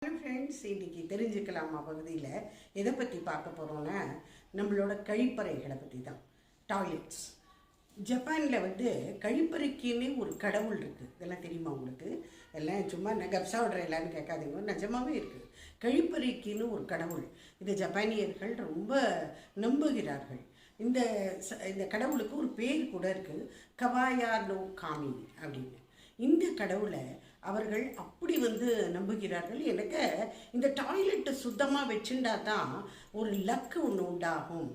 Hello friends, இன்றைக்கி தெரிஞ்சுக்கலாமா பகுதியில் எதை பற்றி பார்க்க போகிறோன்னா நம்மளோட கழிப்பறைகளை பற்றி தான். டாய்லெட்ஸ். ஜப்பானில் கழிப்பறைக்குன்னே ஒரு கடவுள் இருக்குது. இதெல்லாம் தெரியுமா உங்களுக்கு? எல்லாம் சும்மா கப்ஸா விடுற எல்லான்னு கேட்காதீங்க, நிஜமாகவே இருக்குது. கழிப்பறைக்குன்னு ஒரு கடவுள். இதை ஜப்பானியர்கள் ரொம்ப நம்புகிறார்கள். இந்த இந்த கடவுளுக்கு ஒரு பேர் கூட இருக்குது, கவாயா நோ காமி அப்படின்னு. இந்த கடவுளை அவர்கள் அப்படி நம்புகிறார்கள். எனக்கு இந்த டாய்லெட்டை சுத்தமாக வச்சுட்டா தான் ஒரு லக்கு ஒன்று உண்டாகும்.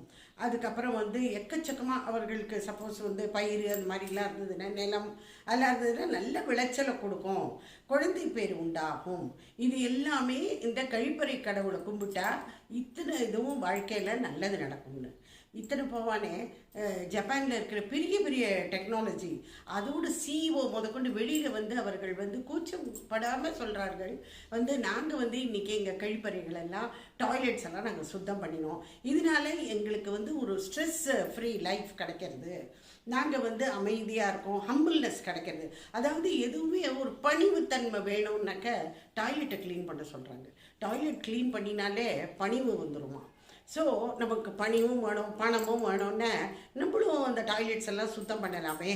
அதுக்கப்புறம் எக்கச்சக்கமாக அவர்களுக்கு சப்போஸ் பயிர் அந்த மாதிரிலாம் இருந்ததுன்னா, நிலம் அதெல்லாம் இருந்ததுன்னா நல்ல விளைச்சலை கொடுக்கும், குழந்தை பேர் உண்டாகும். இது எல்லாமே இந்த கழிப்பறை கடவுளை கும்பிட்டா இத்தனை இதுவும் வாழ்க்கையில் நல்லது நடக்கும்னு. இத்தனை போவானே ஜப்பானில் இருக்கிற பெரிய பெரிய டெக்னாலஜி அதோட சிஇஓ முதற்கொண்டு வெளியில் அவர்கள் கூச்சப்படாமல் சொல்கிறார்கள், நாங்கள் இன்றைக்கி எங்கள் கழிப்பறைகள் எல்லாம் டாய்லெட்ஸ் எல்லாம் நாங்கள் சுத்தம் பண்ணினோம். இதனால எங்களுக்கு ஒரு ஸ்ட்ரெஸ் ஃப்ரீ லைஃப் கிடைக்கிறது, நாங்கள் அமைதியாக இருக்கோம், ஹம்பிள்னஸ் கிடைக்கிறது. அதாவது எதுவுமே ஒரு பணிவுத்தன்மை வேணும்னாக்க டாய்லெட்டை க்ளீன் பண்ண சொல்கிறாங்க. டாய்லெட் க்ளீன் பண்ணினாலே பணிவு வந்துடுமா. ஸோ நமக்கு பணிவும் வேணும், பணமும் வேணும்னா நம்மளும் அந்த டாய்லெட்ஸ் எல்லாம் சுத்தம் பண்ணலாமே.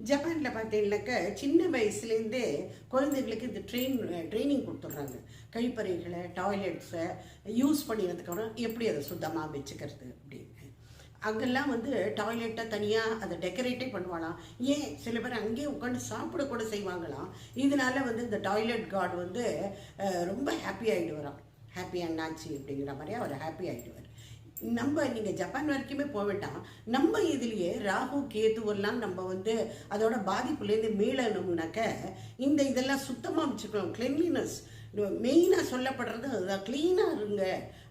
ஜப்பானில் பார்த்தீங்கன்னாக்க சின்ன வயசுலேருந்தே குழந்தைகளுக்கு இந்த ட்ரைனிங் கொடுத்துட்றாங்க. கழிப்பறைகளை டாய்லெட்ஸை யூஸ் பண்ணினதுக்கப்புறம் எப்படி அதை சுத்தமாக வச்சுக்கிறது அப்படின்னு. அங்கெல்லாம் டாய்லெட்டை தனியாக அதை டெக்கரேட்டே பண்ணுவாங்களாம். ஏன் சில பேர் அங்கேயே உட்காந்து சாப்பிட கூட செய்வாங்களாம். இதனால இந்த டாய்லெட் கார்டு ரொம்ப ஹாப்பி ஆகிடுவாராம். ஹாப்பி அண்ணாச்சி அப்படிங்கிற மாதிரி அவர் ஹாப்பி ஆகிடுவார். நீங்கள் ஜப்பான் வரைக்குமே போக வேண்டாம், நம்ம இதுலேயே ராகு கேதுவெல்லாம் நம்ம அதோட பாதிப்புலேருந்து மீளணும்னாக்க இந்த இதெல்லாம் சுத்தமாக வச்சுக்கணும். கிளீன்லினஸ் மெயினாக சொல்லப்படுறது அதுதான், க்ளீனாக இருங்க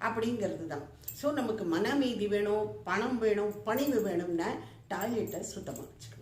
அப்படிங்கிறது தான். ஸோ நமக்கு மன அமைதி வேணும், பணம் வேணும், பணிவு வேணும்னா டாய்லெட்டை சுத்தமாக வச்சுக்கணும்.